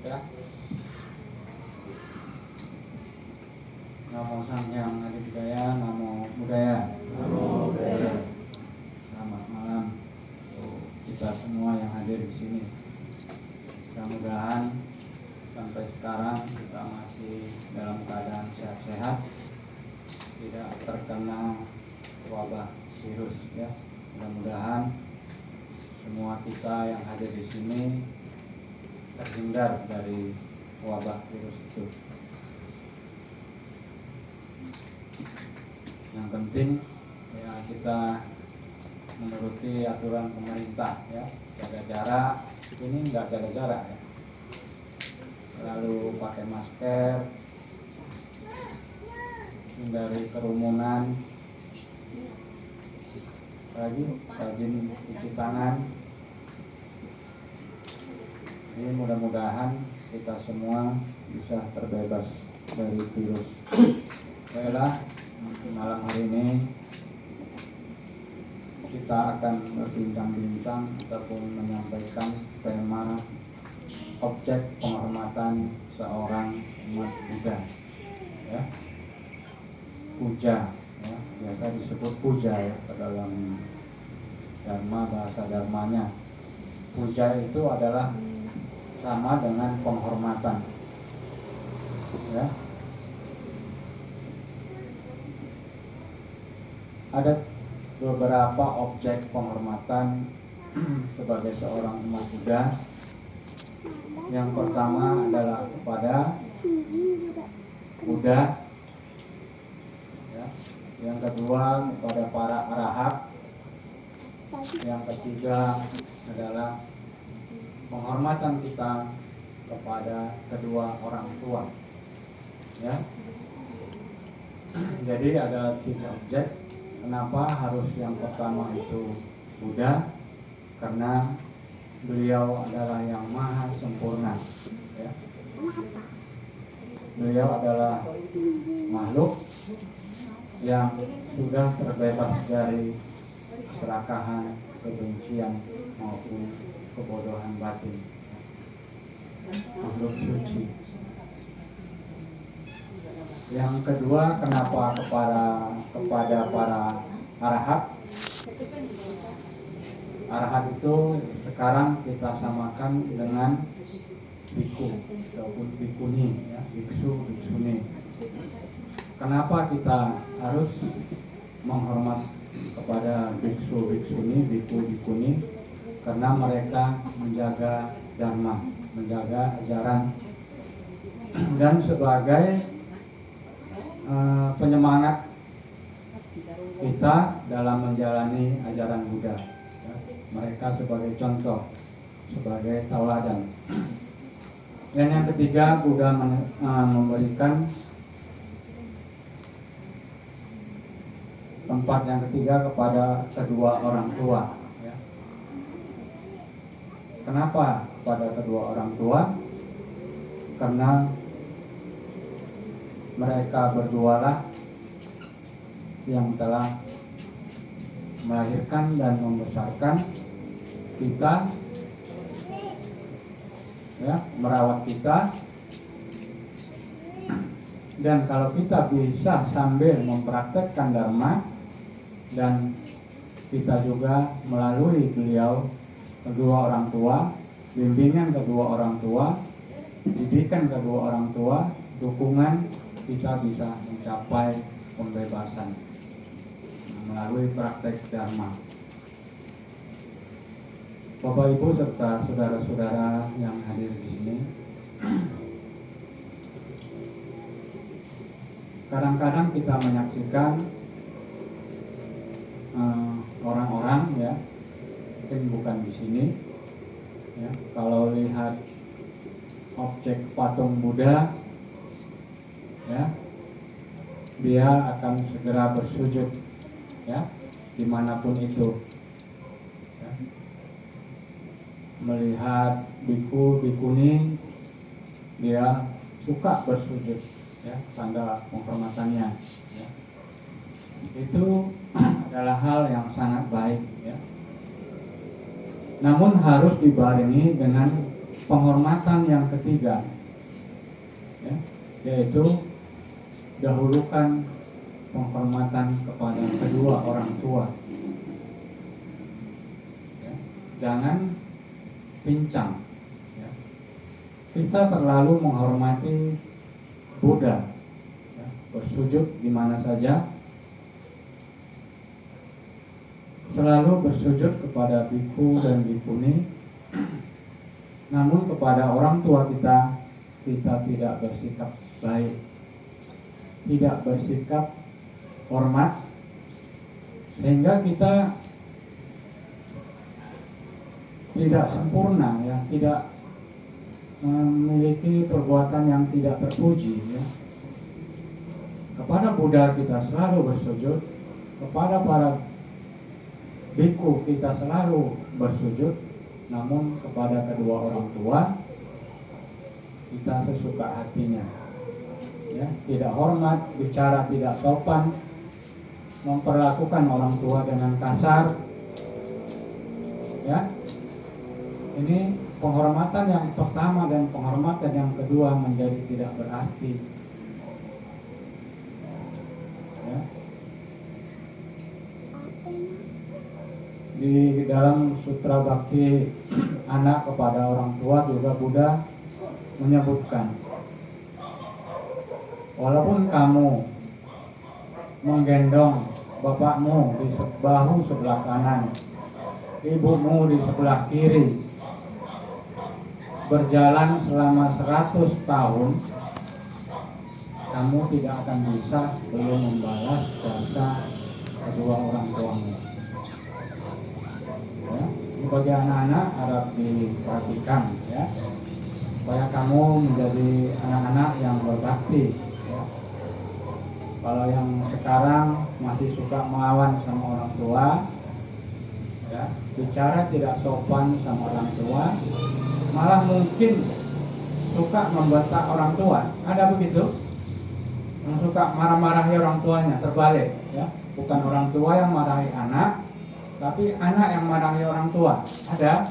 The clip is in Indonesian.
Ya. Namo Sang Hyang Adi Budaya, Namo Buddhaya. Namo Buddhaya. Selamat malam kita semua yang hadir di sini. Mudah-mudahan sampai sekarang kita masih dalam keadaan sehat-sehat, tidak terkena wabah virus ya. Mudah-mudahan semua kita yang hadir di sini terhindar dari wabah virus itu. Yang penting ya kita menuruti aturan pemerintah ya, jaga jarak. Ini nggak jaga jarak ya, selalu pakai masker, hindari kerumunan, lagi rajin cuci tangan. Ini mudah-mudahan kita semua bisa terbebas dari virus. Baiklah, malam hari ini kita akan berbincang-bincang ataupun menyampaikan tema objek penghormatan seorang umat Buddha ya. Puja ya, biasa disebut puja ya dalam dharma, bahasa dharmanya. Puja itu adalah sama dengan penghormatan ya. Ada beberapa objek penghormatan sebagai seorang umat Buddha. Yang pertama adalah kepada Buddha ya. Yang kedua kepada para arahat. Yang ketiga adalah penghormatan kita kepada kedua orang tua ya. Jadi ada 3 objek. Kenapa harus yang pertama itu Buddha? Karena beliau adalah yang maha sempurna ya. Beliau adalah makhluk yang sudah terbebas dari keserakahan, kebencian maupun kebodohan batin. Makhluk suci. Yang kedua, kenapa kepada para arahat? Arahat itu sekarang kita samakan dengan biku ataupun bikuni ya, biksu, biksuni. Kenapa kita harus menghormat kepada biksu, biksuni, biku, bikuni? Karena mereka menjaga dharma, menjaga ajaran, dan sebagai penyemangat kita dalam menjalani ajaran Buddha ya. Mereka sebagai contoh, sebagai tauladan. Dan yang ketiga, Buddha memberikan tempat yang ketiga kepada kedua orang tua ya. Kenapa kepada kedua orang tua? Karena mereka berdualah yang telah melahirkan dan membesarkan kita ya, merawat kita. Dan kalau kita bisa sambil mempraktekkan dharma, dan kita juga melalui beliau kedua orang tua, bimbingan kedua orang tua, didikan kedua orang tua, dukungan, kita bisa mencapai pembebasan melalui praktek dharma. Bapak Ibu serta saudara-saudara yang hadir di sini, kadang-kadang kita menyaksikan orang-orang ya, mungkin bukan di sini ya, kalau lihat objek patung Buddha ya, dia akan segera bersujud ya, dimanapun itu ya. Melihat biku, bikuni, dia suka bersujud ya, tanda penghormatannya ya. Itu adalah hal yang sangat baik ya. Namun harus dibarengi dengan penghormatan yang ketiga, ya, yaitu dahulukan penghormatan kepada kedua orang tua. Ya, jangan pincang. Ya. Kita terlalu menghormati Buddha, ya, bersujud di mana saja, selalu bersujud kepada biku dan bikuni, namun kepada orang tua kita tidak bersikap baik, tidak bersikap hormat, sehingga kita tidak sempurna, ya, tidak memiliki perbuatan yang tidak terpuji, ya. Kepada Buddha kita selalu bersujud, kepada para biku kita selalu bersujud, namun kepada kedua orang tua kita sesuka hatinya, ya, tidak hormat, bicara tidak sopan, memperlakukan orang tua dengan kasar, ya. Ini penghormatan yang pertama dan penghormatan yang kedua menjadi tidak berarti, ya. Di dalam Sutra Bhakti anak kepada orang tua juga Buddha menyebutkan, walaupun kamu menggendong bapakmu di bahu sebelah kanan, ibumu di sebelah kiri, berjalan selama 100 tahun, kamu tidak akan bisa belum membalas jasa kedua orang tuamu. Ya, ini bagi anak-anak harap diperhatikan, ya, supaya kamu menjadi anak-anak yang berbakti. Ya. Kalau yang sekarang masih suka melawan sama orang tua, ya, bicara tidak sopan sama orang tua, malah mungkin suka membentak orang tua. Ada begitu? Yang suka marah-marahi orang tuanya, terbalik, ya. Bukan orang tua yang marahi anak, tapi anak yang marahi orang tua. Ada?